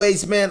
Anyways, man,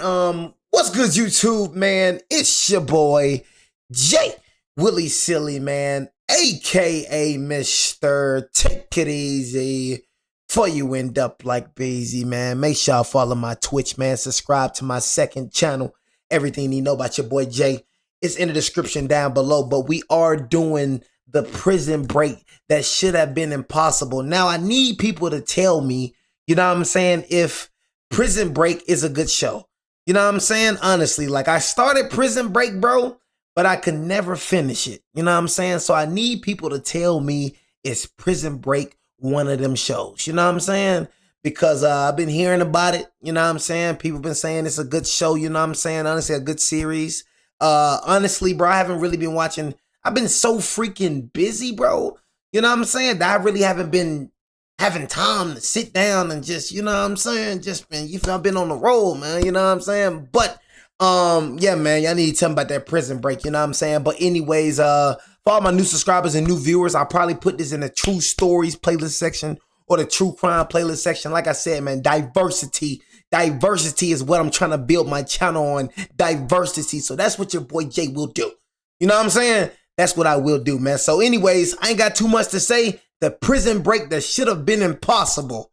what's good, YouTube, man? It's your boy, Jay Willie Silly, man, aka Mr. Take It Easy. Before you end up like Beezy, man, make sure y'all follow my Twitch, man. Subscribe to my second channel. Everything you know about your boy Jay is in the description down below. But we are doing the prison break that should have been impossible. Now, I need people to tell me, you know what I'm saying, if Prison Break is a good show. You know what I'm saying? Honestly, like I started Prison Break, bro, but I could never finish it. You know what I'm saying? So I need people to tell me, is Prison Break one of them shows? You know what I'm saying? Because I've been hearing about it. You know what I'm saying? People been saying it's a good show. You know what I'm saying? Honestly, a good series. Honestly, bro, I haven't really been watching. I've been so freaking busy, bro. You know what I'm saying? That I really haven't been having time to sit down and just, you know what I'm saying? Just been, I've been on the road, man. You know what I'm saying? But, yeah, man, y'all need to tell me about that Prison Break. You know what I'm saying? But anyways, for all my new subscribers and new viewers, I'll probably put this in the True Stories playlist section or the True Crime playlist section. Like I said, man, diversity is what I'm trying to build my channel on. Diversity. So that's what your boy Jay will do. You know what I'm saying? That's what I will do, man. So anyways, I ain't got too much to say. The prison break that should have been impossible.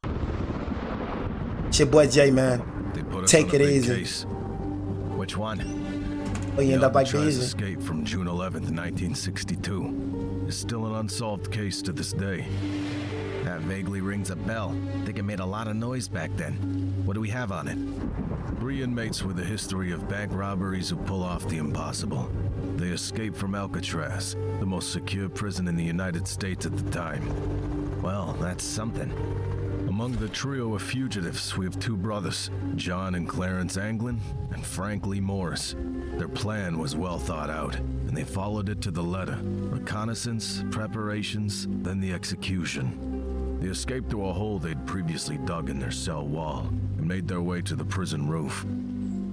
It's your boy Jay, man. Take it easy. Case. Which one? Oh, you end up like Alcatraz easy. escape from June 11th, 1962 is still an unsolved case to this day. That vaguely rings a bell. I think it made a lot of noise back then. What do we have on it? 3 inmates with a history of bank robberies who pull off the impossible. They escaped from Alcatraz, the most secure prison in the United States at the time. Well, that's something. Among the trio of fugitives, we have 2 brothers, John and Clarence Anglin, and Frank Lee Morris. Their plan was well thought out, and they followed it to the letter. Reconnaissance, preparations, then the execution. They escaped through a hole they'd previously dug in their cell wall and made their way to the prison roof.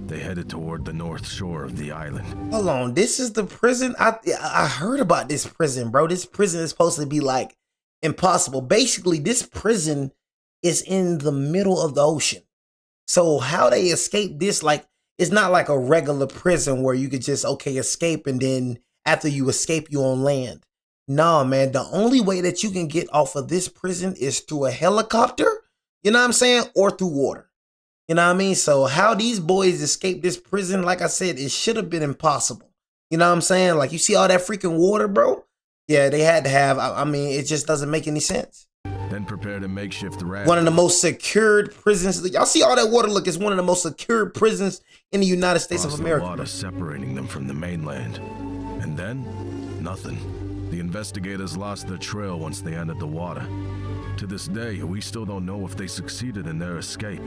They headed toward the north shore of the island. Hold on, this is the prison? I heard about this prison, bro. This prison is supposed to be like impossible. Basically, this prison is in the middle of the ocean. So how they escape this, like, it's not like a regular prison where you could just, okay, escape and then after you escape, you on land. Nah, man, the only way that you can get off of this prison is through a helicopter, you know what I'm saying, or through water. You know what I mean? So how these boys escaped this prison, like I said, it should have been impossible. You know what I'm saying? Like, you see all that freaking water, bro? Yeah, they had to have, I mean, it just doesn't make any sense. Then prepared a makeshift raft. One of the most secured prisons. Y'all see all that water? Look, it's one of the most secured prisons in the United States of America. The water separating them from the mainland. And then, nothing. The investigators lost their trail once they entered the water. To this day, we still don't know if they succeeded in their escape.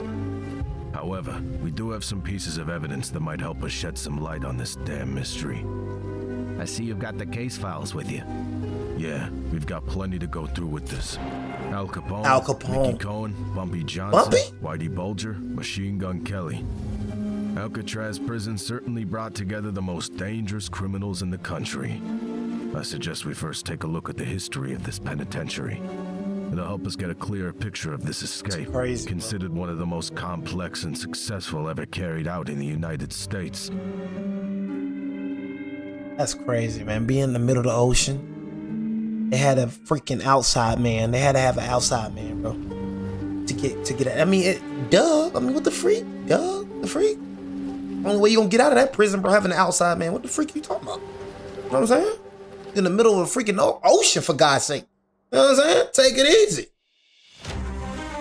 However, we do have some pieces of evidence that might help us shed some light on this damn mystery. I see you've got the case files with you. Yeah, we've got plenty to go through with this. Al Capone. Mickey Cohen, Bumpy Johnson, Bumpy? Whitey Bulger, Machine Gun Kelly. Alcatraz prison certainly brought together the most dangerous criminals in the country. I suggest we first take a look at the history of this penitentiary. It'll help us get a clearer picture of this escape, crazy, considered one of the most complex and successful ever carried out in the United States. That's crazy, man. Being in the middle of the ocean, they had a freaking outside man. They had to have an outside man, bro, to get out. I mean, duh. I mean, what the freak? Duh, the freak. Only way you gonna get out of that prison, bro, having an outside man. What the freak are you talking about? You know what I'm saying? In the middle of a freaking ocean, for God's sake. You know what I'm saying? Take it easy.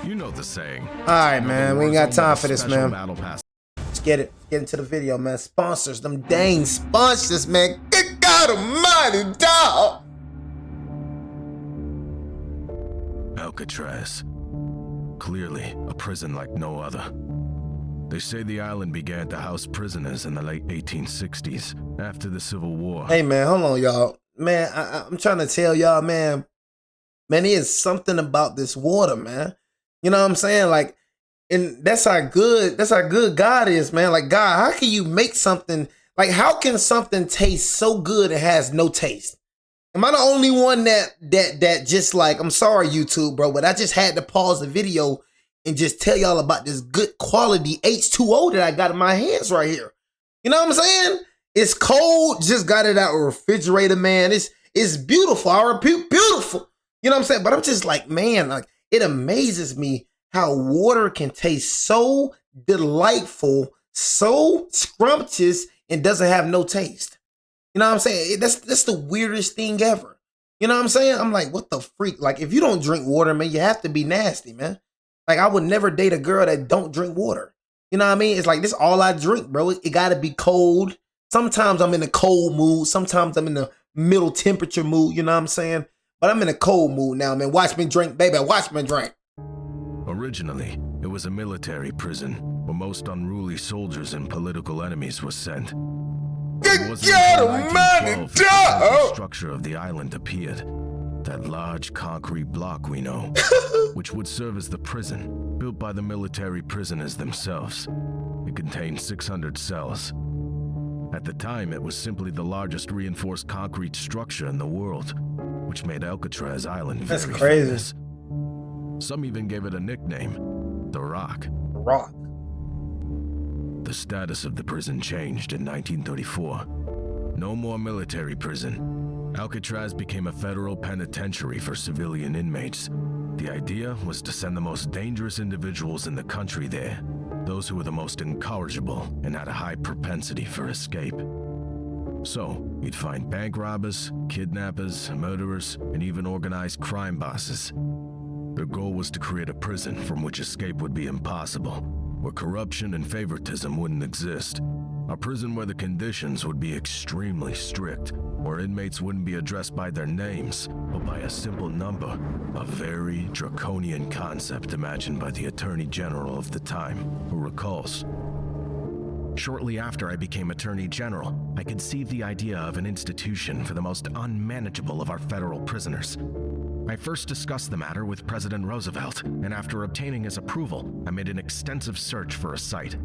You know the saying. All right, man. We ain't got time for this, man. Let's Let's get it. Get into the video, man. Sponsors, them dang sponsors, man. Good God Almighty, dog. Alcatraz. Clearly a prison like no other. They say the island began to house prisoners in the late 1860s, after the Civil War. Hey, man, hold on, y'all. Man, I'm trying to tell y'all, man, there is something about this water, man. You know what I'm saying? Like, and that's how good God is, man. Like, God, how can you make something, like, how can something taste so good it has no taste? Am I the only one that just like, I'm sorry, YouTube, bro, but I just had to pause the video and just tell y'all about this good quality H2O that I got in my hands right here. You know what I'm saying? It's cold. Just got it out of the refrigerator, man. It's beautiful. I repeat, beautiful. You know what I'm saying? But I'm just like, man, like it amazes me how water can taste so delightful, so scrumptious, and doesn't have no taste. You know what I'm saying? That's the weirdest thing ever. You know what I'm saying? I'm like, what the freak? Like, if you don't drink water, man, you have to be nasty, man. Like, I would never date a girl that don't drink water. You know what I mean? It's like, this all I drink, bro. It gotta be cold. Sometimes I'm in a cold mood. Sometimes I'm in a middle temperature mood. You know what I'm saying? But I'm in a cold mood now, man. Watch me drink, baby. Watch me drink. Originally, it was a military prison where most unruly soldiers and political enemies were sent. It wasn't until 1912 that the structure of the island appeared. That large concrete block we know, which would serve as the prison, built by the military prisoners themselves. It contained 600 cells. At the time, it was simply the largest reinforced concrete structure in the world, which made Alcatraz Island very famous. Some even gave it a nickname, The Rock. Rock. The status of the prison changed in 1934. No more military prison. Alcatraz became a federal penitentiary for civilian inmates. The idea was to send the most dangerous individuals in the country there, those who were the most incorrigible and had a high propensity for escape. So, you'd find bank robbers, kidnappers, murderers, and even organized crime bosses. Their goal was to create a prison from which escape would be impossible, where corruption and favoritism wouldn't exist. A prison where the conditions would be extremely strict, where inmates wouldn't be addressed by their names, but by a simple number, a very draconian concept imagined by the Attorney General of the time, who recalls. Shortly after I became Attorney General, I conceived the idea of an institution for the most unmanageable of our federal prisoners. I first discussed the matter with President Roosevelt, and after obtaining his approval, I made an extensive search for a site.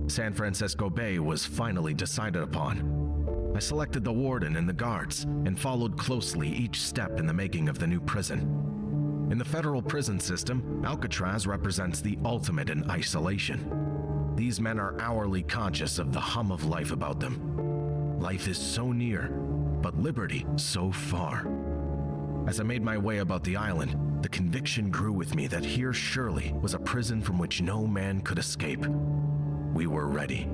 San Francisco Bay was finally decided upon. I selected the warden and the guards, and followed closely each step in the making of the new prison. In the federal prison system, Alcatraz represents the ultimate in isolation. These men are hourly conscious of the hum of life about them. Life is so near, but liberty so far. As I made my way about the island, the conviction grew with me that here surely was a prison from which no man could escape. We were ready.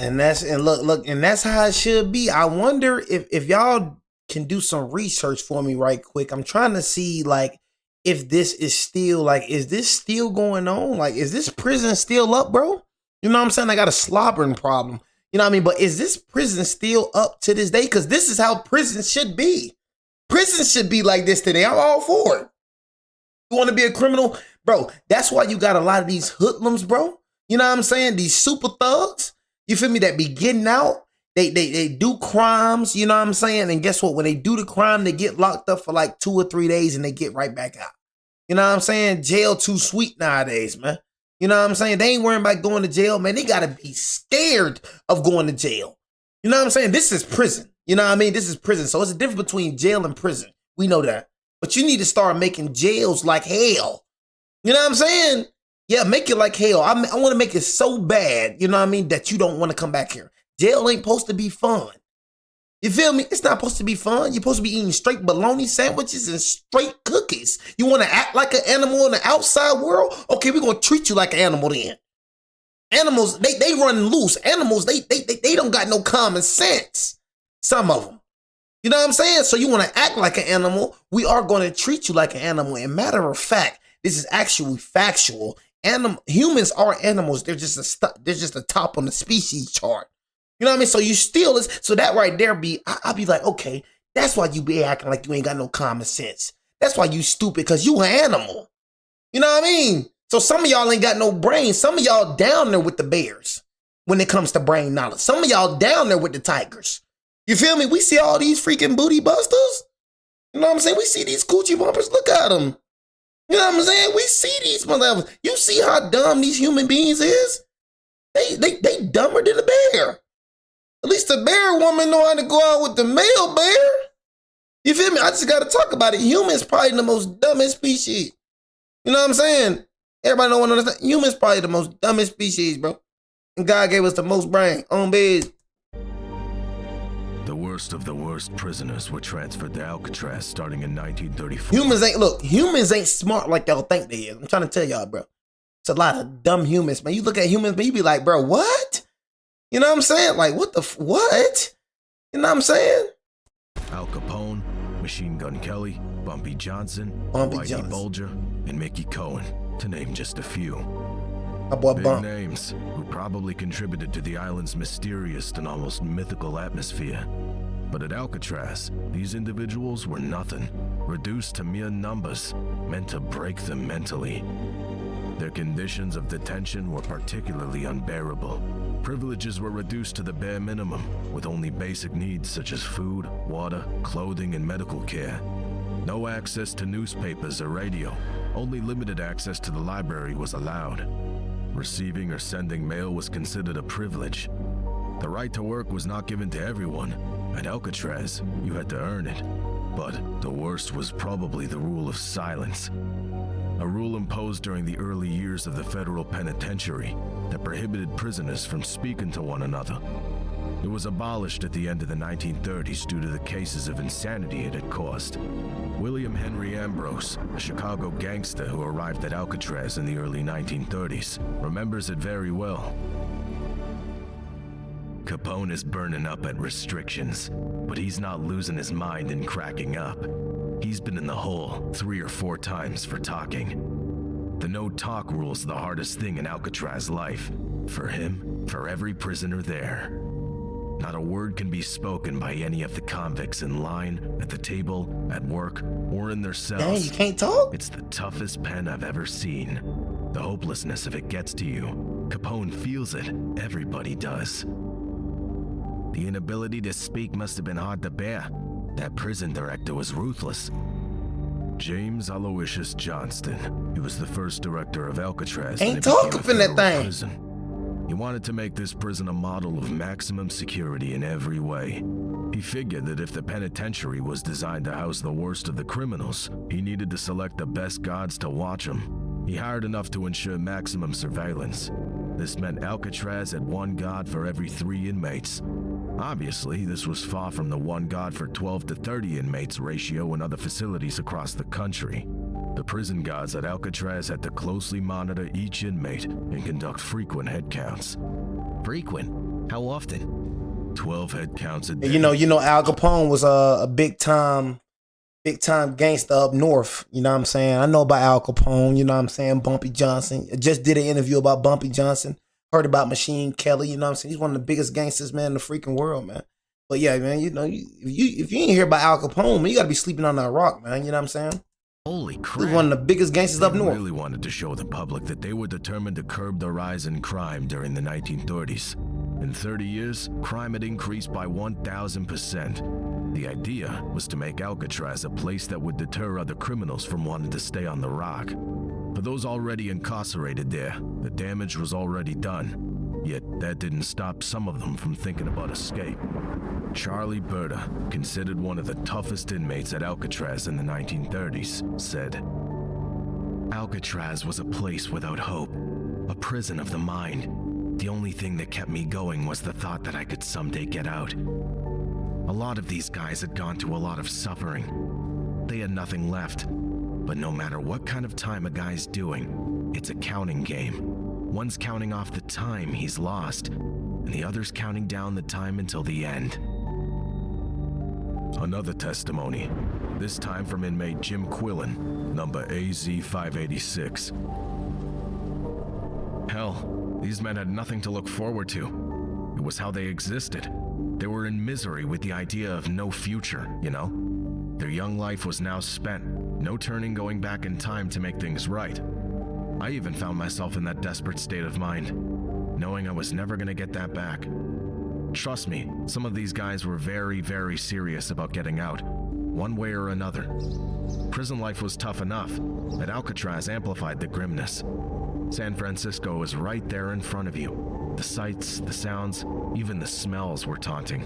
And that's how it should be. I wonder if y'all can do some research for me right quick. I'm trying to see like if this is still like, is this still going on? Like, is this prison still up, bro? You know what I'm saying? I got a slobbering problem. You know what I mean? But is this prison still up to this day? Because this is how prison should be. Prison should be like this today. I'm all for it. You want to be a criminal? Bro, that's why you got a lot of these hoodlums, bro. You know what I'm saying? These super thugs. You feel me? That be getting out. They do crimes, you know what I'm saying? And guess what? When they do the crime, they get locked up for like 2 or 3 days and they get right back out. You know what I'm saying? Jail too sweet nowadays, man. You know what I'm saying? They ain't worrying about going to jail, man. They gotta be scared of going to jail. You know what I'm saying? This is prison. You know what I mean? This is prison. So it's a difference between jail and prison. We know that. But you need to start making jails like hell. You know what I'm saying? Yeah, make it like hell. I want to make it so bad, you know what I mean, that you don't want to come back here. Jail ain't supposed to be fun. You feel me? It's not supposed to be fun. You're supposed to be eating straight bologna sandwiches and straight cookies. You want to act like an animal in the outside world? Okay, we're going to treat you like an animal then. Animals, they run loose. Animals, they don't got no common sense. Some of them. You know what I'm saying? So you want to act like an animal. We are going to treat you like an animal. And matter of fact, this is actually factual. Humans are animals. They're just a top on the species chart. You know what I mean? So you steal this. So that right there I'll be like, okay, that's why you be acting like you ain't got no common sense. That's why you stupid, because you an animal. You know what I mean? So some of y'all ain't got no brain. Some of y'all down there with the bears when it comes to brain knowledge. Some of y'all down there with the tigers. You feel me? We see all these freaking booty busters. You know what I'm saying? We see these coochie bumpers. Look at them. You know what I'm saying? We see these motherfuckers. You see how dumb these human beings is? They dumber than a bear. At least the bear woman know how to go out with the male bear. You feel me? I just gotta talk about it. Humans probably the most dumbest species. You know what I'm saying? Everybody don't want to understand. Humans probably the most dumbest species, bro. And God gave us the most brain on beds. The worst of the worst prisoners were transferred to Alcatraz starting in 1934. Humans ain't smart like y'all think they is. I'm trying to tell y'all, bro. It's a lot of dumb humans, man. You look at humans, man, you be like, bro, what? You know what I'm saying? Like, what the, what? You know what I'm saying? Al Capone, Machine Gun Kelly, Bumpy Johnson, Whitey Bulger, and Mickey Cohen, to name just a few. My boy Big Bump. names who probably contributed to the island's mysterious and almost mythical atmosphere. But at Alcatraz, these individuals were nothing, reduced to mere numbers, meant to break them mentally. Their conditions of detention were particularly unbearable. Privileges were reduced to the bare minimum, with only basic needs such as food, water, clothing, and medical care. No access to newspapers or radio. Only limited access to the library was allowed. Receiving or sending mail was considered a privilege. The right to work was not given to everyone. At Alcatraz, you had to earn it. But the worst was probably the rule of silence. A rule imposed during the early years of the federal penitentiary that prohibited prisoners from speaking to one another. It was abolished at the end of the 1930s due to the cases of insanity it had caused. William Henry Ambrose, a Chicago gangster who arrived at Alcatraz in the early 1930s, remembers it very well. Capone is burning up at restrictions, but he's not losing his mind and cracking up. He's been in the hole 3 or 4 times for talking. The no-talk rule's the hardest thing in Alcatraz life. For him, for every prisoner there. Not a word can be spoken by any of the convicts in line, at the table, at work, or in their cells. Dang, you can't talk? It's the toughest pen I've ever seen. The hopelessness of it gets to you. Capone feels it. Everybody does. The inability to speak must have been hard to bear. That prison director was ruthless. James Aloysius Johnston. He was the first director of Alcatraz. Ain't talking in that thing. Prison. He wanted to make this prison a model of maximum security in every way. He figured that if the penitentiary was designed to house the worst of the criminals, he needed to select the best guards to watch them. He hired enough to ensure maximum surveillance. This meant Alcatraz had 1 guard for every 3 inmates. Obviously, this was far from the 1 guard for 12 to 30 inmates ratio in other facilities across the country. The prison guards at Alcatraz had to closely monitor each inmate and conduct frequent head counts. Frequent? How often? 12 head counts a day. You know, Al Capone was a big time gangster up north. You know what I'm saying? I know about Al Capone. You know what I'm saying? Bumpy Johnson. I just did an interview about Bumpy Johnson. Heard about Machine Kelly. You know what I'm saying? He's one of the biggest gangsters, man, in the freaking world, man. But yeah, man, you know, if you ain't hear about Al Capone, man, you gotta be sleeping on that rock, man. You know what I'm saying? Holy crap. He's one of the biggest gangsters up north. They really wanted to show the public that they were determined to curb the rise in crime during the 1930s. In 30 years, crime had increased by 1,000%. The idea was to make Alcatraz a place that would deter other criminals from wanting to stay on the rock. For those already incarcerated there, the damage was already done. Yet that didn't stop some of them from thinking about escape. Charlie Berta, considered one of the toughest inmates at Alcatraz in the 1930s, said, "Alcatraz was a place without hope, a prison of the mind. The only thing that kept me going was the thought that I could someday get out. A lot of these guys had gone through a lot of suffering. They had nothing left. But no matter what kind of time a guy's doing, it's a counting game. One's counting off the time he's lost, and the other's counting down the time until the end." Another testimony, this time from inmate Jim Quillen, number AZ586. "Hell, these men had nothing to look forward to. It was how they existed. They were in misery with the idea of no future, you know? Their young life was now spent, no turning going back in time to make things right. I even found myself in that desperate state of mind, knowing I was never gonna get that back. Trust me, some of these guys were very, very serious about getting out, one way or another. Prison life was tough enough, but Alcatraz amplified the grimness. San Francisco was right there in front of you. The sights, the sounds, even the smells were taunting.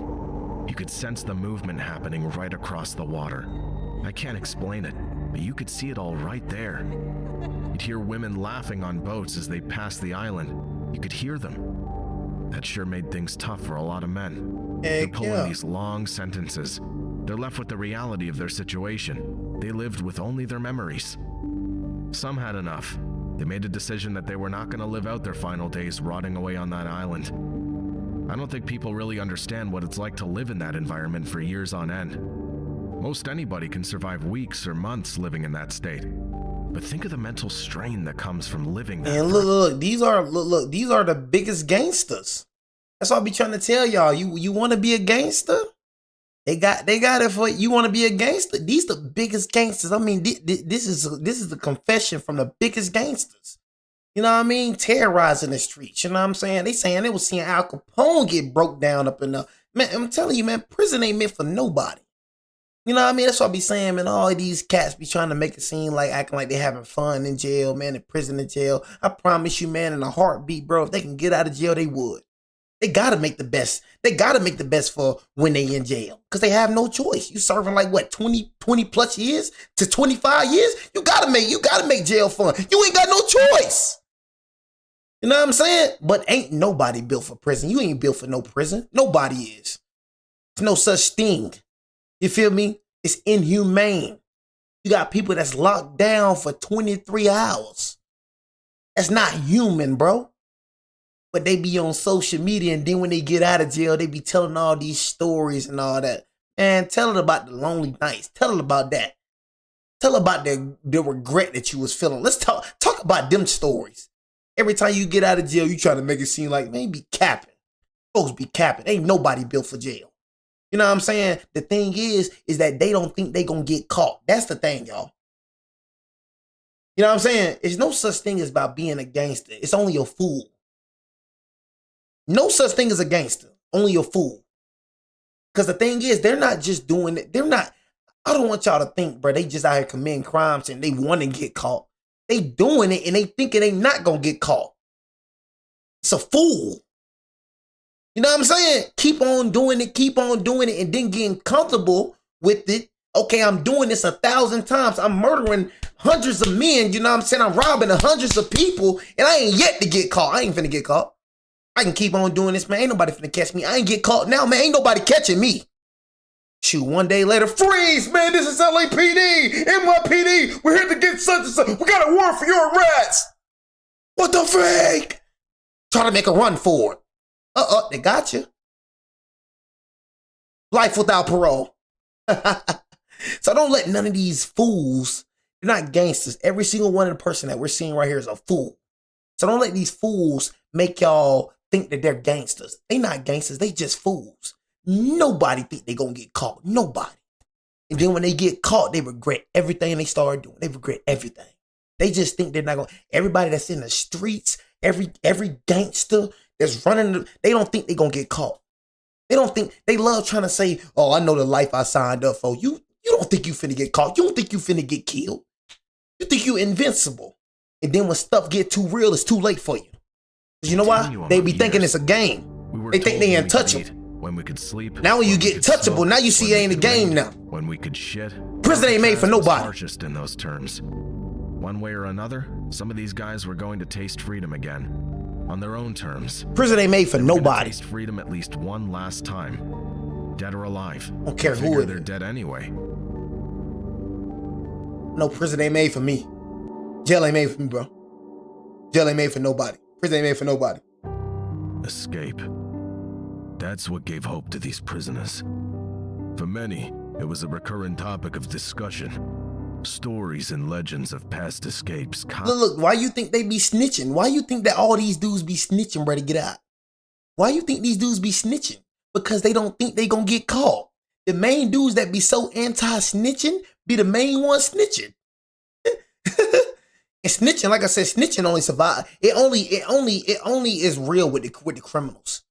You could sense the movement happening right across the water. I can't explain it, but you could see it all right there. You'd hear women laughing on boats as they passed the island. You could hear them. That sure made things tough for a lot of men. They're pulling these long sentences. They're left with the reality of their situation. They lived with only their memories. Some had enough. They made a decision that they were not going to live out their final days rotting away on that island. I don't think people really understand what it's like to live in that environment for years on end. Most anybody can survive weeks or months living in that state. But think of the mental strain that comes from living that. And look, these are the biggest gangsters. That's what I be trying to tell y'all. You want to be a gangster? They got it for you. Want to be a gangster? These the biggest gangsters. I mean, this is the confession from the biggest gangsters. You know what I mean? Terrorizing the streets. You know what I'm saying? They saying they was seeing Al Capone get broke down up in the man. I'm telling you, man, prison ain't meant for nobody. You know what I mean? That's what I be saying, man. All of these cats be trying to make it seem like acting like they having fun in jail, man, in prison and jail. I promise you, man, in a heartbeat, bro, if they can get out of jail, they would. They gotta make the best. They gotta make the best for when they in jail. Cause they have no choice. You serving like what, 20 plus years to 25 years? You gotta make jail fun. You ain't got no choice. You know what I'm saying? But ain't nobody built for prison. You ain't built for no prison. Nobody is. There's no such thing. You feel me? It's inhumane. You got people that's locked down for 23 hours. That's not human, bro. But they be on social media, and then when they get out of jail, they be telling all these stories and all that. Man, tell it about the lonely nights. Tell it about that. Tell about the regret that you was feeling. Let's talk about them stories. Every time you get out of jail, you try to make it seem like, man, be capping. Folks be capping. Ain't nobody built for jail. You know what I'm saying? The thing is that they don't think they gonna get caught. That's the thing, y'all. You know what I'm saying? There's no such thing as about being a gangster. It's only a fool. No such thing as a gangster. Only a fool. Because the thing is, they're not just doing it. I don't want y'all to think, bro, they just out here committing crimes and they want to get caught. They doing it and they thinking they not gonna get caught. It's a fool. You know what I'm saying? Keep on doing it, and then getting comfortable with it. Okay, I'm doing this 1,000 times. I'm murdering hundreds of men, you know what I'm saying? I'm robbing hundreds of people, and I ain't yet to get caught. I ain't finna get caught. I can keep on doing this, man. Ain't nobody finna catch me. I ain't get caught now, man. Ain't nobody catching me. Shoot, one day later, freeze, man. This is LAPD, NYPD. We're here to get such and such. We got a warrant for your arrest. What the freak? Try to make a run for it. They got you. Life without parole. So don't let none of these fools, they're not gangsters. Every single one of the person that we're seeing right here is a fool. So don't let these fools make y'all think that they're gangsters. They not gangsters, they just fools. Nobody think they gonna get caught. Nobody. And then when they get caught, they regret everything they started doing. They regret everything. They just think they're not gonna, everybody that's in the streets, every gangster that's running, they don't think they're gonna get caught. They don't think, they love trying to say, oh, I know the life I signed up for. You don't think you finna get caught. You don't think you finna get killed. You think you invincible. And then when stuff get too real, it's too late for you. You know why? They be thinking it's a game. They think they untouchable. When we could sleep. Now when you get touchable, now you see it ain't a game now. When we could shit. Prison ain't made for nobody. Harshest in those terms. One way or another, some of these guys were going to taste freedom again. On their own terms. Prison ain't made for nobody. Taste freedom at least one last time. Dead or alive. Don't care who it is. They're dead anyway. No, prison ain't made for me. Jail ain't made for me, bro. Jail ain't made for nobody. Prison ain't made for nobody. Escape. That's what gave hope to these prisoners. For many, it was a recurrent topic of discussion. Stories and legends of past escapes. Look, why you think they be snitching? Why you think that all these dudes be snitching, bro, to get out? Why you think these dudes be snitching? Because they don't think they gonna get caught. The main dudes that be so anti-snitching be the main ones snitching. And snitching, like I said, snitching only survive. It only is real with the criminals.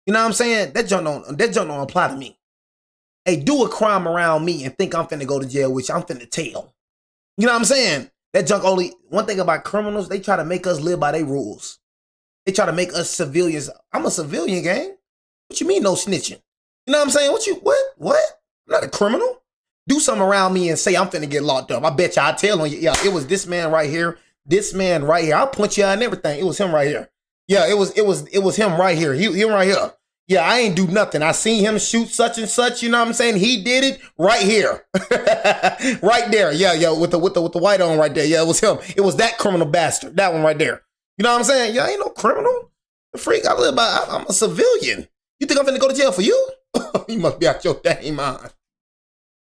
You know what I'm saying? That junk don't apply to me. Hey, do a crime around me and think I'm finna go to jail, which I'm finna tell. You know what I'm saying? That junk only, one thing about criminals, they try to make us live by their rules. They try to make us civilians. I'm a civilian, gang. What you mean no snitching? You know what I'm saying? What? I'm not a criminal. Do something around me and say I'm finna get locked up. I bet you I'll tell on you. Yeah, it was this man right here. This man right here. I'll point you out and everything. It was him right here. Yeah, it was him right here. Him right here. Yeah, I ain't do nothing. I seen him shoot such and such. You know what I'm saying? He did it right here, right there. Yeah, with the white on right there. Yeah, it was him. It was that criminal bastard. That one right there. You know what I'm saying? Yeah, I ain't no criminal. The freak. I'm a civilian. You think I'm finna go to jail for you? You must be out your dang mind.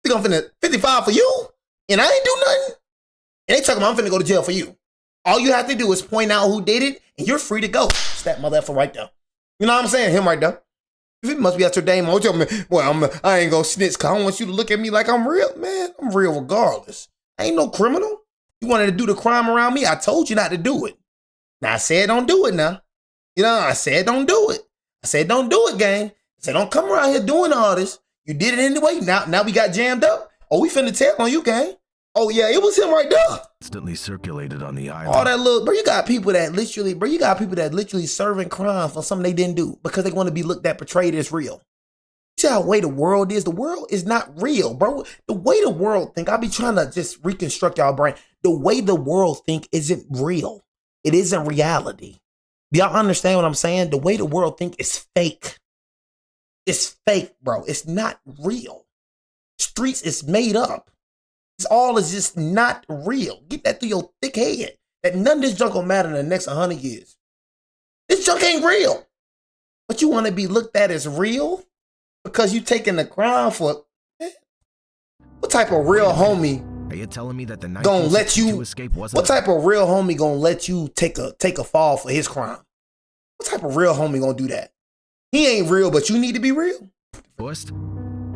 Think I'm finna 55 for you? And I ain't do nothing? And they talking about I'm finna go to jail for you. All you have to do is point out who did it, and you're free to go. It's that motherfucker right there. You know what I'm saying? Him right there. If it must be out your dang mind. Well, I ain't gonna snitch because I don't want you to look at me like I'm real. Man, I'm real regardless. I ain't no criminal. You wanted to do the crime around me? I told you not to do it. Now I said don't do it now. You know, I said don't do it. I said don't do it, gang. I said don't come around here doing all this. You did it anyway. Now we got jammed up. Oh, we finna tell on you, gang. Oh yeah, it was him right there. Instantly circulated on the island. All that little, bro, you got people that literally serving crime for something they didn't do because they want to be looked at, portrayed as real. See how the way the world is? The world is not real, bro. The way the world think, I be trying to just reconstruct y'all brain. The way the world think isn't real. It isn't reality. Do y'all understand what I'm saying? The way the world think is fake. It's fake, bro. It's not real. Streets is made up. It's all is just not real. Get that through your thick head. That none of this junk will matter in the next 100 years. This junk ain't real. But you want to be looked at as real because you taking the crown for what type of real homie? Are you telling me that the gonna let you escape wasn't? What type of real homie gonna let you take a fall for his crime? What type of real homie gonna do that? He ain't real, but you need to be real. Forced?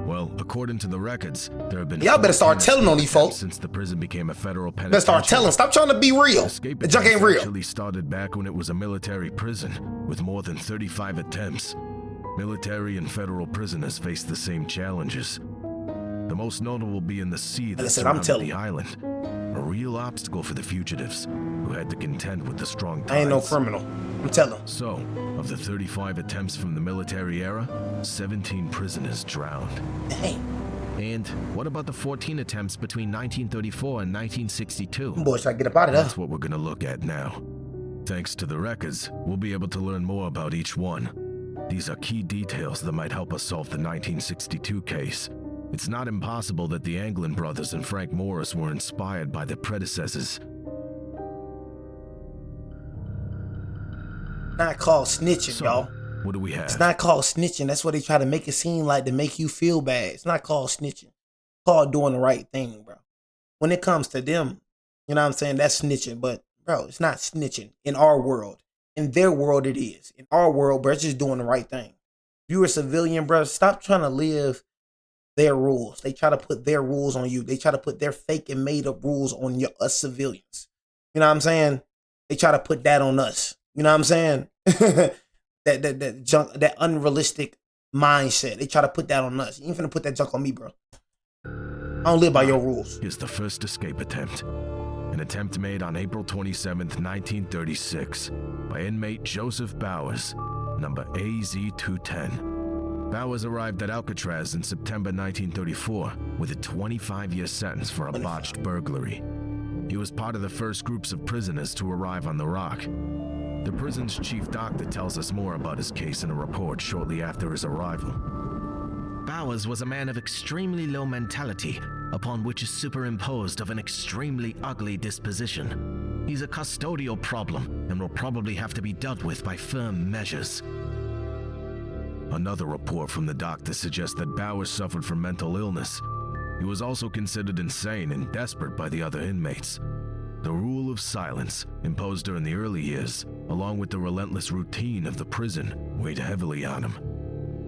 Well, according to the records, there have been. Y'all better start telling on these folks since the prison became a federal penitentiary. Better start telling. Stop trying to be real. The junk ain't real. Actually started back when it was a military prison with more than 35 attempts. Military and federal prisoners face the same challenges. The most notable being the sea that surrounded the island. A real obstacle for the fugitives who had to contend with the strong tides. I ain't no criminal. I'm telling. So, of the 35 attempts from the military era, 17 prisoners drowned. Dang. And what about the 14 attempts between 1934 and 1962? Boy, should I get up out of there? That's what we're gonna look at now. Thanks to the records, we'll be able to learn more about each one. These are key details that might help us solve the 1962 case. It's not impossible that the Anglin brothers and Frank Morris were inspired by their predecessors. Not called snitching, y'all. What do we have? It's not called snitching. That's what they try to make it seem like to make you feel bad. It's not called snitching. It's called doing the right thing, bro. When it comes to them, you know what I'm saying? That's snitching. But, bro, it's not snitching in our world. In their world, it is. In our world, bro, it's just doing the right thing. If you're a civilian, bro, stop trying to live their rules. They try to put their rules on you. They try to put their fake and made up rules on us civilians. You know what I'm saying? They try to put that on us. You know what I'm saying? that junk, that unrealistic mindset. They try to put that on us. You ain't finna put that junk on me, bro. I don't live by your rules. Here's the first escape attempt. An attempt made on April 27th, 1936 by inmate Joseph Bowers, number AZ-210. Bowers arrived at Alcatraz in September 1934 with a 25-year sentence for a botched burglary. He was part of the first groups of prisoners to arrive on the Rock. The prison's chief doctor tells us more about his case in a report shortly after his arrival. Bowers was a man of extremely low mentality, upon which is superimposed of an extremely ugly disposition. He's a custodial problem and will probably have to be dealt with by firm measures. Another report from the doctor suggests that Bowers suffered from mental illness. He was also considered insane and desperate by the other inmates. The rule of silence, imposed during the early years, along with the relentless routine of the prison, weighed heavily on him.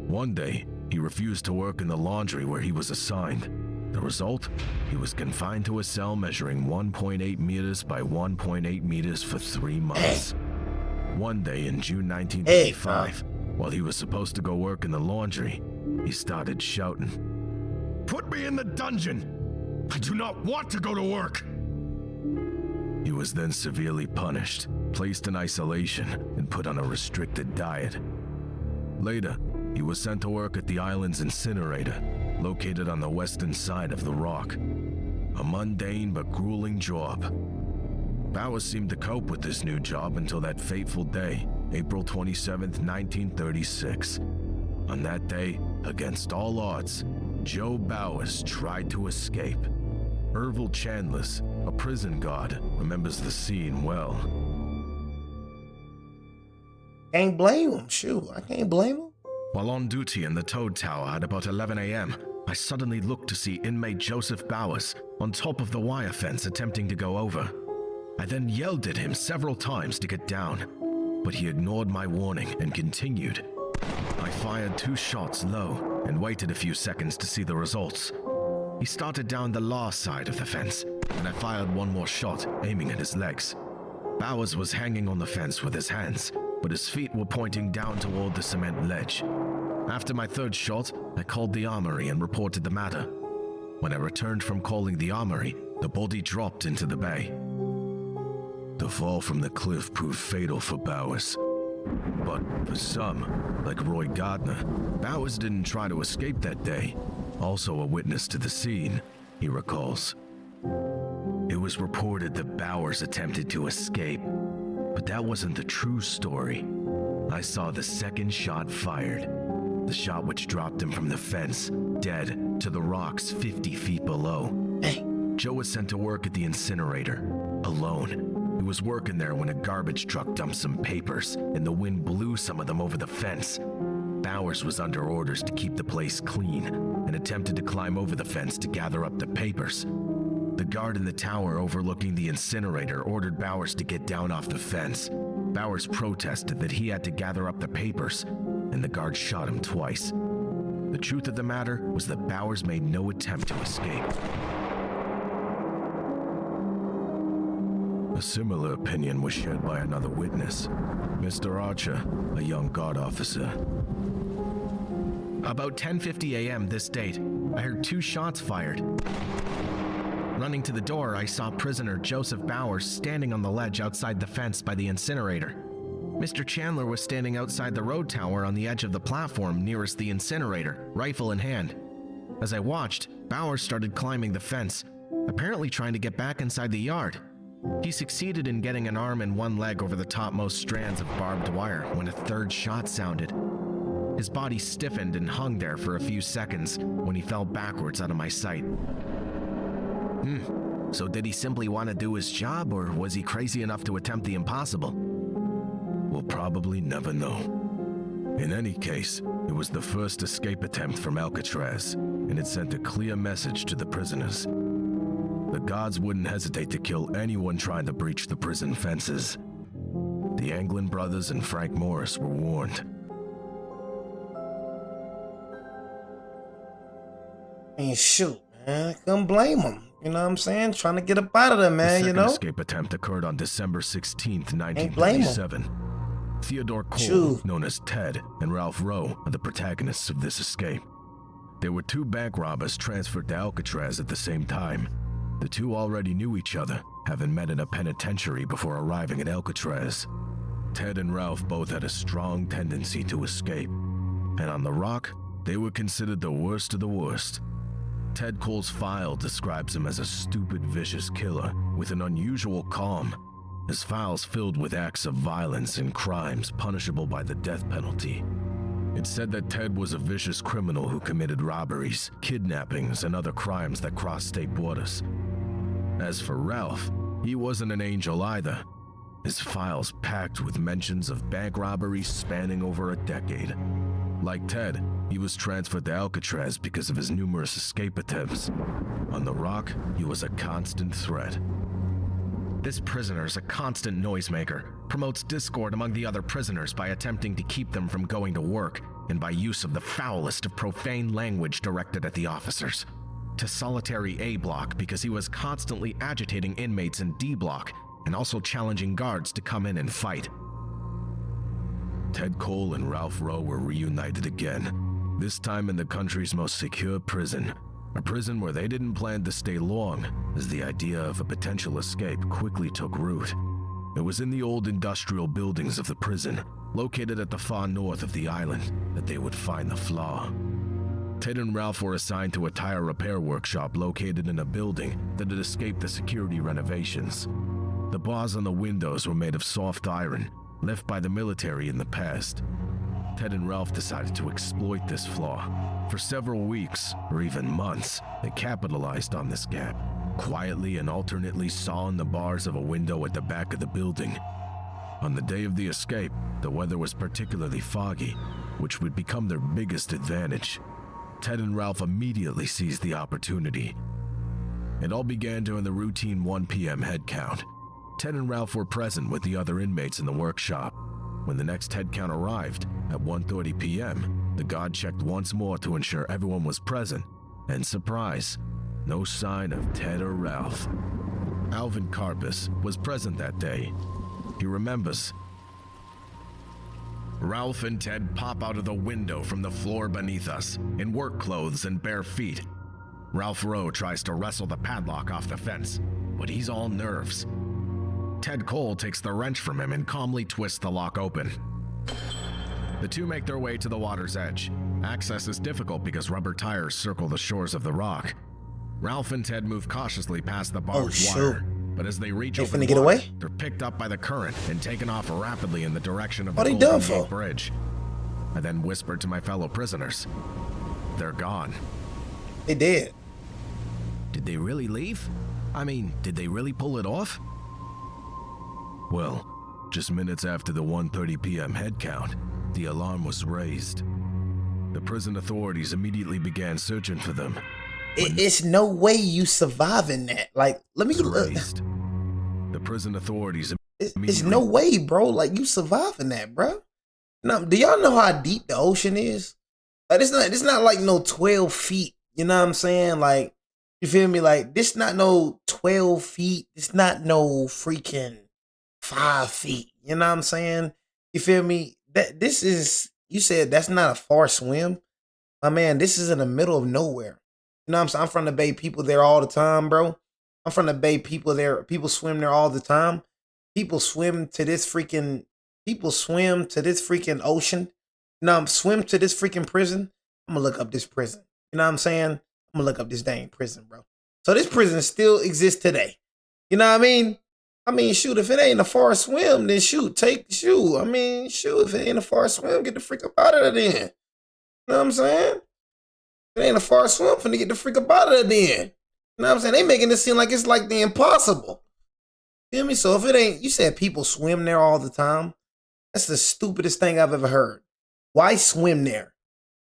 One day, he refused to work in the laundry where he was assigned. The result? He was confined to a cell measuring 1.8 meters by 1.8 meters for 3 months. One day in June 1935, while he was supposed to go work in the laundry, he started shouting, "Put me in the dungeon! I do not want to go to work!" He was then severely punished, placed in isolation, and put on a restricted diet. Later, He was sent to work at the island's incinerator, located on the western side of the rock. A mundane but grueling job. Bowers seemed to cope with this new job until that fateful day, April 27, 1936. On that day, against all odds, Joe Bowers tried to escape. Ervil Chandless, a prison guard, remembers the scene well. Can't blame him. Shoot, I can't blame him. While on duty in the Toad Tower at about 11 a.m., I suddenly looked to see inmate Joseph Bowers on top of the wire fence attempting to go over. I then yelled at him several times to get down, but he ignored my warning and continued. I fired 2 shots low and waited a few seconds to see the results. He started down the law side of the fence, and I fired 1 more shot, aiming at his legs. Bowers was hanging on the fence with his hands, but his feet were pointing down toward the cement ledge. After my 3rd shot, I called the armory and reported the matter. When I returned from calling the armory, the body dropped into the bay. The fall from the cliff proved fatal for Bowers. But for some, like Roy Gardner, Bowers didn't try to escape that day. Also a witness to the scene, he recalls. It was reported that Bowers attempted to escape, but that wasn't the true story. I saw the 2nd shot fired, the shot which dropped him from the fence, dead, to the rocks 50 feet below. Joe was sent to work at the incinerator, alone. He was working there when a garbage truck dumped some papers, and the wind blew some of them over the fence. Bowers was under orders to keep the place clean, and attempted to climb over the fence to gather up the papers. The guard in the tower overlooking the incinerator ordered Bowers to get down off the fence. Bowers protested that he had to gather up the papers, and the guard shot him twice. The truth of the matter was that Bowers made no attempt to escape. A similar opinion was shared by another witness, Mr. Archer, a young guard officer. About 10:50 a.m. this date, I heard 2 shots fired. Running to the door, I saw prisoner Joseph Bowers standing on the ledge outside the fence by the incinerator. Mr. Chandler was standing outside the road tower on the edge of the platform nearest the incinerator, rifle in hand. As I watched, Bowers started climbing the fence, apparently trying to get back inside the yard. He succeeded in getting an arm and 1 leg over the topmost strands of barbed wire when a 3rd shot sounded. His body stiffened and hung there for a few seconds when he fell backwards out of my sight. So did he simply want to do his job, or was he crazy enough to attempt the impossible? We'll probably never know. In any case, it was the first escape attempt from Alcatraz, and it sent a clear message to the prisoners. The guards wouldn't hesitate to kill anyone trying to breach the prison fences. The Anglin brothers and Frank Morris were warned. I mean, shoot, man, I couldn't blame him. You know what I'm saying? Trying to get up out of there, man, The you know? second escape attempt occurred on December 16th, 1937. Theodore Cole, known as Ted, and Ralph Roe are the protagonists of this escape. There were 2 bank robbers transferred to Alcatraz at the same time. The 2 already knew each other, having met in a penitentiary before arriving at Alcatraz. Ted and Ralph both had a strong tendency to escape, and on the rock, they were considered the worst of the worst. Ted Cole's file describes him as a stupid, vicious killer with an unusual calm. His file's filled with acts of violence and crimes punishable by the death penalty. It said that Ted was a vicious criminal who committed robberies, kidnappings, and other crimes that crossed state borders. As for Ralph, he wasn't an angel either. His file's packed with mentions of bank robberies spanning over a decade. Like Ted, he was transferred to Alcatraz because of his numerous escape attempts. On the rock, he was a constant threat. This prisoner's a constant noisemaker, promotes discord among the other prisoners by attempting to keep them from going to work, and by use of the foulest of profane language directed at the officers. To solitary A block because he was constantly agitating inmates in D block, and also challenging guards to come in and fight. Ted Cole and Ralph Roe were reunited again, this time in the country's most secure prison, a prison where they didn't plan to stay long, as the idea of a potential escape quickly took root. It was in the old industrial buildings of the prison, located at the far north of the island, that they would find the flaw. Ted and Ralph were assigned to a tire repair workshop located in a building that had escaped the security renovations. The bars on the windows were made of soft iron, left by the military in the past. Ted and Ralph decided to exploit this flaw. For several weeks, or even months, they capitalized on this gap, quietly and alternately sawing the bars of a window at the back of the building. On the day of the escape, the weather was particularly foggy, which would become their biggest advantage. Ted and Ralph immediately seized the opportunity. It all began during the routine 1 p.m. head count. Ted and Ralph were present with the other inmates in the workshop. When the next head count arrived, at 1:30 p.m., the guard checked once more to ensure everyone was present, and surprise, no sign of Ted or Ralph. Alvin Karpus was present that day. He remembers. Ralph and Ted pop out of the window from the floor beneath us, in work clothes and bare feet. Ralph Roe tries to wrestle the padlock off the fence, but he's all nerves. Ted Cole takes the wrench from him and calmly twists the lock open. The two make their way to the water's edge. Access is difficult because rubber tires circle the shores of the rock. Ralph and Ted move cautiously past the barbed wire, but as they reach open finna get water, away? they're picked up by the current and taken off rapidly in the direction of What the they done Golden for? Gate Bridge. I then whispered to my fellow prisoners, "They're gone." They did. Did they really leave? I mean, did they really pull it off? Well, just minutes after the 1:30 p.m. head count, the alarm was raised. The prison authorities immediately began searching for them. It's no way you surviving that. Like, let me look. Raised. The prison authorities It's no way, bro. Like, you surviving that, bro. Now, do y'all know how deep the ocean is? Like, it's not like no 12 feet. You know what I'm saying? Like, you feel me? Like, this not no 12 feet. It's not no freaking 5 feet. You know what I'm saying? You feel me? This is, you said that's not a far swim. My man, this is in the middle of nowhere. You know what I'm saying? I'm from the Bay, people there all the time, bro. I'm from the Bay, people there, people swim there all the time. People swim to this freaking ocean. You know, swim to this freaking prison. I'm gonna look up this prison. You know what I'm saying? I'm gonna look up this dang prison, bro. So this prison still exists today. You know what I mean? I mean, shoot, if it ain't a far swim, then shoot, I mean, shoot, if it ain't a far swim, get the freak up out of there then. You know what I'm saying? It ain't a far swim for to get the freak up out of there then. You know what I'm saying? They making it seem like it's like the impossible. Feel me? So if it ain't, you said people swim there all the time. That's the stupidest thing I've ever heard. Why swim there?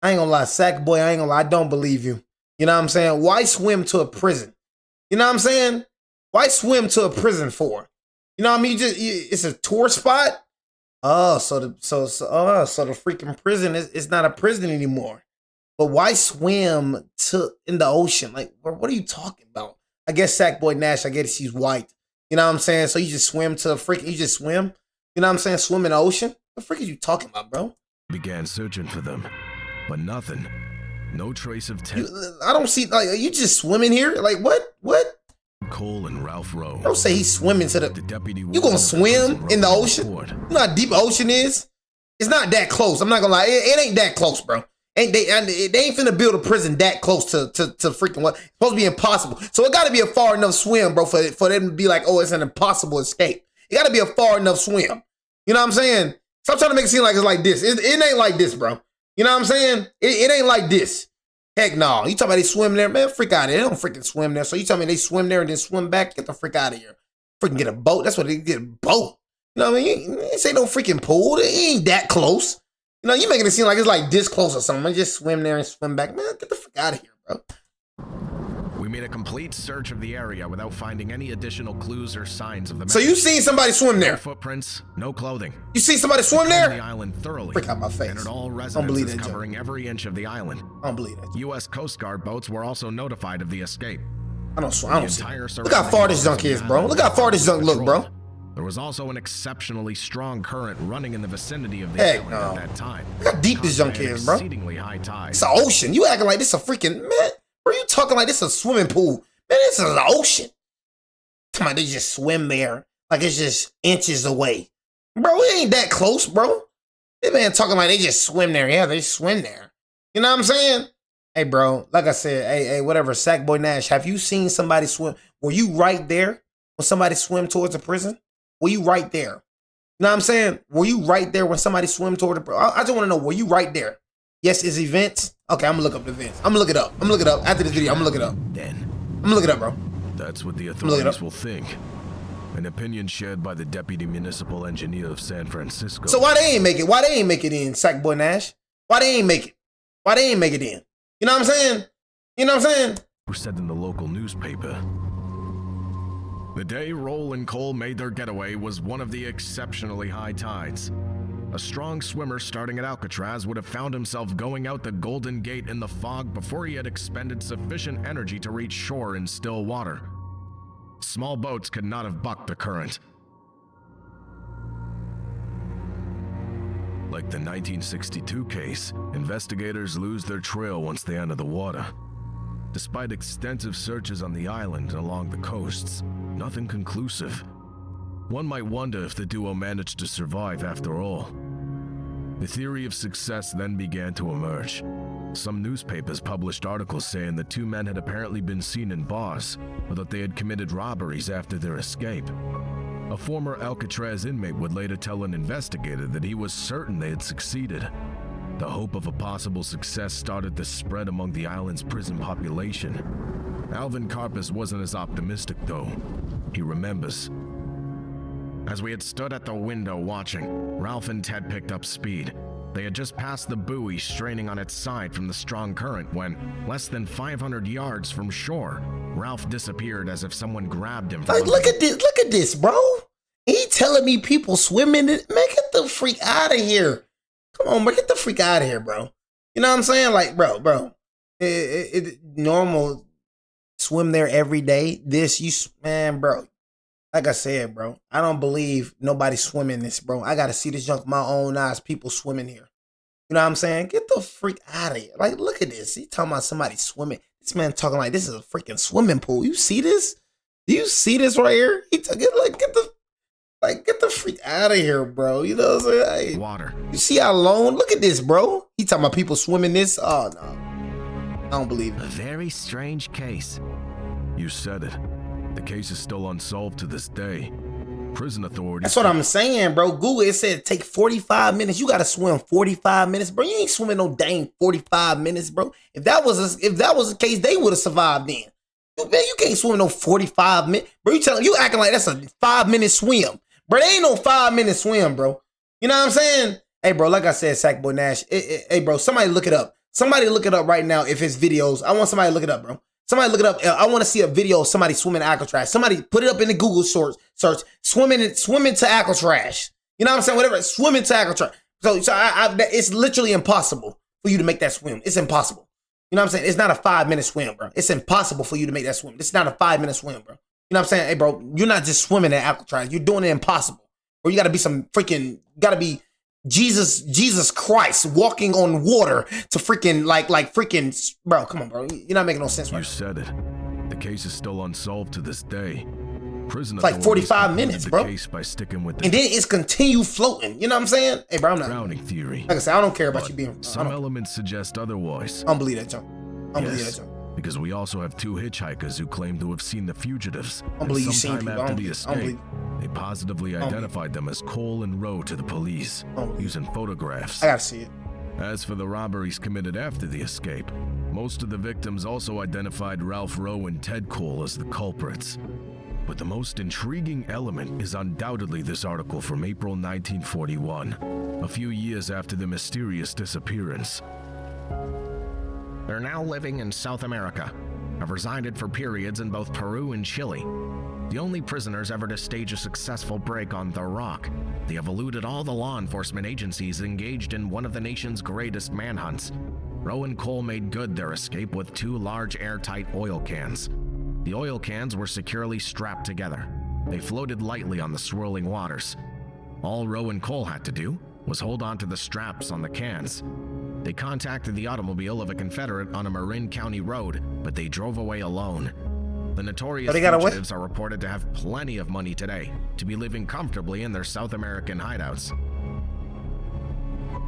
I ain't gonna lie, Sackboy, I ain't gonna lie, I don't believe you. You know what I'm saying? Why swim to a prison? You know what I'm saying? Why swim to a prison for? You know what I mean? It's a tour spot. Oh, so the freaking prison is not a prison anymore. But why swim in the ocean? Like, what are you talking about? I guess Sackboy Nash, I guess he's white. You know what I'm saying? So you just swim to you just swim? You know what I'm saying? Swim in the ocean? What the frick are you talking about, bro? Began searching for them, but nothing. No trace of Ted. I don't see, like, are you just swimming here? Like, what? Cole and Ralph Roe. Don't say he's swimming to the deputy. You gonna swim in the ocean? You know how deep the ocean is? It's not that close. I'm not gonna lie. It ain't that close, bro. They ain't finna build a prison that close to freaking what? It's supposed to be impossible. So it gotta be a far enough swim, bro, for them to be like, oh, it's an impossible escape. It gotta be a far enough swim. You know what I'm saying? Stop trying to make it seem like it's like this. It ain't like this, bro. You know what I'm saying? It ain't like this. Heck no. You talking about they swim there? Man, freak out of here. They don't freaking swim there. So you telling me they swim there and then swim back? Get the freak out of here. Freaking get a boat. That's what they get, a boat. You know what I mean? This ain't no freaking pool. It ain't that close. You know, you making it seem like it's like this close or something. I just swim there and swim back. Man, get the freak out of here, bro. We made a complete search of the area without finding any additional clues or signs of the. So you seen somebody swim there? No footprints, no clothing. You see somebody swim there? The island thoroughly. Freak out my face. Entered all Don't believe residences that covering every inch of the island. I don't believe that. U.S. Coast Guard boats were also notified of the escape. I don't see. Look how Surrounding far this junk is, bro. Look how far this junk look, bro. There was also an exceptionally strong current running in the vicinity of the Heck island no. at that time. Look how deep this junk is, bro. Exceedingly high tide. It's an ocean. You acting like this a freaking, man, bro, you talking like this a swimming pool. Man, this is an ocean. Come on, they just swim there like it's just inches away. Bro, it ain't that close, bro. This man talking like they just swim there. Yeah, they swim there. You know what I'm saying? Hey, bro, like I said, hey, whatever, Sackboy Nash, have you seen somebody swim? Were you right there when somebody swim towards a prison? Were you right there? You know what I'm saying? Were you right there when somebody swim toward a prison? I just want to know, were you right there? Yes, is events? Okay, I'm gonna look up the events. I'm gonna look it up. I'm gonna look it up. After this video, I'm gonna look it up. Then. I'm gonna look it up, bro. That's what the authorities will think. An opinion shared by the deputy municipal engineer of San Francisco. So why they ain't make it? Why they ain't make it in, Sackboy Nash? Why they ain't make it? Why they ain't make it in? You know what I'm saying? You know what I'm saying? Were said in the local newspaper. The day Roe and Cole made their getaway was one of the exceptionally high tides. A strong swimmer starting at Alcatraz would have found himself going out the Golden Gate in the fog before he had expended sufficient energy to reach shore in still water. Small boats could not have bucked the current. Like the 1962 case, investigators lose their trail once they enter the water. Despite extensive searches on the island and along the coasts, nothing conclusive. One might wonder if the duo managed to survive after all. The theory of success then began to emerge. Some newspapers published articles saying the two men had apparently been seen in bars, or that they had committed robberies after their escape. A former Alcatraz inmate would later tell an investigator that he was certain they had succeeded. The hope of a possible success started to spread among the island's prison population. Alvin Karpus wasn't as optimistic, though. He remembers. As we had stood at the window watching, Ralph and Ted picked up speed. They had just passed the buoy straining on its side from the strong current when, less than 500 yards from shore, Ralph disappeared as if someone grabbed him. Like, look at this, bro. He telling me people swimming. Man, get the freak out of here. Come on, bro, get the freak out of here, bro. You know what I'm saying? Like, bro, normal swim there every day. Man, bro. Like I said, bro, I don't believe nobody swimming this, bro. I got to see this junk with my own eyes, people swimming here. You know what I'm saying? Get the freak out of here. Like, look at this. He talking about somebody swimming. This man talking like this is a freaking swimming pool. You see this? Do you see this right here? Get the freak out of here, bro. You know what I'm saying? Hey, water. You see how long? Look at this, bro. He talking about people swimming this? Oh, no. I don't believe it. A very strange case. You said it. The case is still unsolved to this day. Prison authorities... That's what I'm saying, bro. Google, it said take 45 minutes. You got to swim 45 minutes, bro. You ain't swimming no dang 45 minutes, bro. If that was the case, they would have survived then. Man, you can't swim no 45 minutes. Bro, you acting like that's a 5-minute swim. Bro, there ain't no 5-minute swim, bro. You know what I'm saying? Hey, bro, like I said, Sackboy Nash. Hey, bro, somebody look it up. Somebody look it up right now if it's videos. I want somebody to look it up, bro. Somebody look it up. I want to see a video of somebody swimming Alcatraz. Somebody put it up in the Google search. Swimming to Alcatraz. You know what I'm saying? Whatever. Swimming to Alcatraz. So it's literally impossible for you to make that swim. It's impossible. You know what I'm saying? It's not a 5-minute swim, bro. It's impossible for you to make that swim. It's not a 5-minute swim, bro. You know what I'm saying? Hey, bro, you're not just swimming at Alcatraz. You're doing it impossible. Or you got to be Jesus Christ walking on water to freaking bro, come on, bro. You're not making no sense right now. You said it. The case is still unsolved to this day. Prison it's like 45 minutes, bro. Case by sticking with and then it's continue floating. You know what I'm saying? Hey, bro, I'm not. Drowning theory. Like I said, I don't care about you being. Some elements suggest otherwise. I don't believe that, John. I don't believe that, John. Because we also have 2 hitchhikers who claim to have seen the fugitives. I don't believe you seen people. After the escape, they positively identified them as Cole and Roe to the police, using photographs. I gotta see it. As for the robberies committed after the escape, most of the victims also identified Ralph Roe and Ted Cole as the culprits. But the most intriguing element is undoubtedly this article from April 1941, a few years after the mysterious disappearance. They're now living in South America, have resided for periods in both Peru and Chile. The only prisoners ever to stage a successful break on The Rock. They have eluded all the law enforcement agencies engaged in one of the nation's greatest manhunts. Roe and Cole made good their escape with 2 large airtight oil cans. The oil cans were securely strapped together. They floated lightly on the swirling waters. All Roe and Cole had to do was hold on to the straps on the cans. They contacted the automobile of a Confederate on a Marin County road, but they drove away alone. The notorious fugitives are reported to have plenty of money today to be living comfortably in their South American hideouts.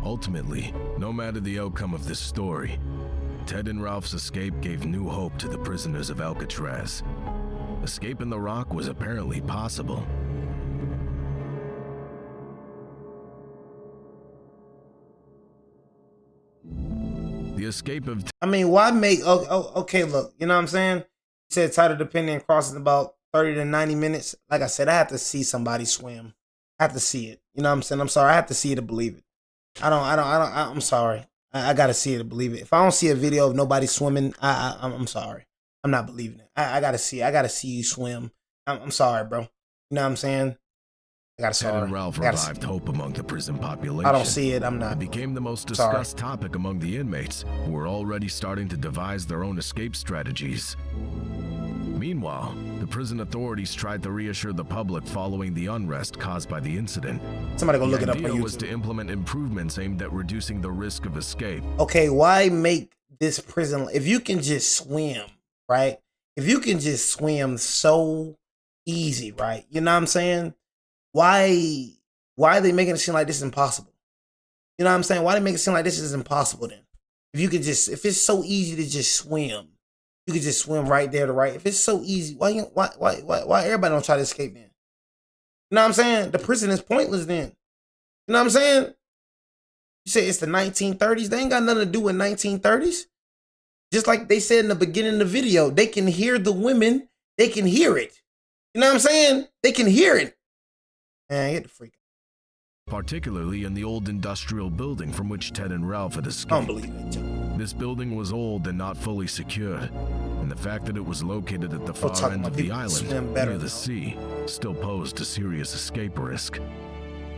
Ultimately, no matter the outcome of this story, Ted and Ralph's escape gave new hope to the prisoners of Alcatraz. Escaping the rock was apparently possible. The escape of I mean, why make, okay, look, you know what I'm saying? You said title depending crossing about 30 to 90 minutes. Like I said, I have to see somebody swim. I have to see it. You know what I'm saying? I'm sorry. I have to see it to believe it. I'm sorry. I gotta see it to believe it. If I don't see a video of nobody swimming, I'm sorry. I'm not believing it. I gotta see it. I gotta see you swim. I'm sorry, bro. You know what I'm saying? I gotta Ted sorry. and Ralph revived hope among the prison population. I don't see it. I'm not. It became the most discussed topic among the inmates, who were already starting to devise their own escape strategies. Meanwhile, the prison authorities tried to reassure the public following the unrest caused by the incident. Somebody go look it up on The idea YouTube. was to implement improvements aimed at reducing the risk of escape. Okay, why make this prison, if you can just swim, right? If you can just swim so easy, right? You know what I'm saying? Why are they making it seem like this is impossible? You know what I'm saying? Why they make it seem like this is impossible then? If it's so easy to just swim, you could just swim right there to right. If it's so easy, why everybody don't try to escape then? You know what I'm saying? The prison is pointless then. You know what I'm saying? You say it's the 1930s. They ain't got nothing to do with 1930s. Just like they said in the beginning of the video, they can hear the women. They can hear it. You know what I'm saying? They can hear it. Man, get the freak out. Particularly in the old industrial building from which Ted and Ralph had escaped. I don't believe it, Joe. This building was old and not fully secured, and the fact that it was located at the far talking end about of the people island, swim better near the now. sea, still posed a serious escape risk.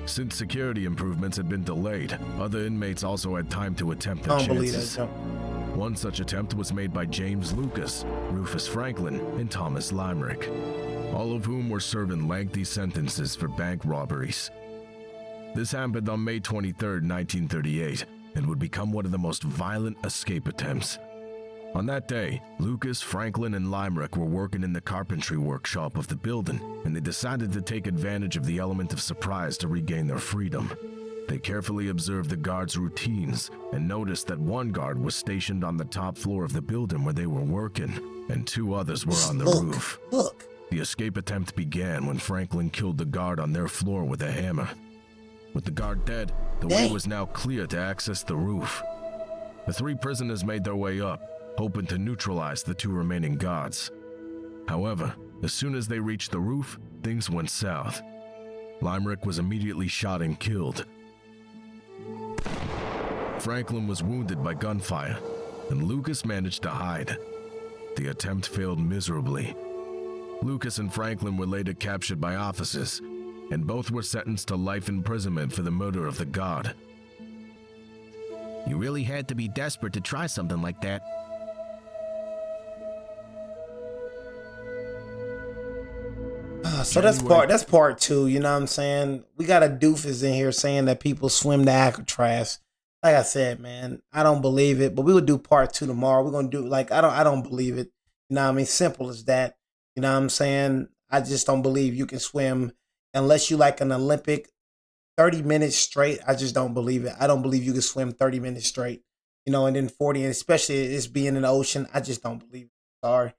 Since security improvements had been delayed, other inmates also had time to attempt their I don't believe that, chances. Joe. One such attempt was made by James Lucas, Rufus Franklin, and Thomas Limerick, all of whom were serving lengthy sentences for bank robberies. This happened on May 23, 1938, and would become one of the most violent escape attempts. On that day, Lucas, Franklin, and Limerick were working in the carpentry workshop of the building, and they decided to take advantage of the element of surprise to regain their freedom. They carefully observed the guards' routines and noticed that one guard was stationed on the top floor of the building where they were working, and two others were on the roof. Look. The escape attempt began when Franklin killed the guard on their floor with a hammer. With the guard dead, the way was now clear to access the roof. The three prisoners made their way up, hoping to neutralize the two remaining guards. However, as soon as they reached the roof, things went south. Limerick was immediately shot and killed. Franklin was wounded by gunfire, and Lucas managed to hide. The attempt failed miserably. Lucas and Franklin were later captured by officers, and both were sentenced to life imprisonment for the murder of the guard. You really had to be desperate to try something like that. So that's part two, you know what I'm saying? We got a doofus in here saying that people swim to Alcatraz. Like I said, man, I don't believe it, but we will do part two tomorrow. We're gonna do I don't believe it. You know what I mean? Simple as that. You know what I'm saying? I just don't believe you can swim unless you like an Olympic 30 minutes straight. I just don't believe it. I don't believe you can swim 30 minutes straight, you know, and then 40, and especially it's being in the ocean. I just don't believe it. Sorry.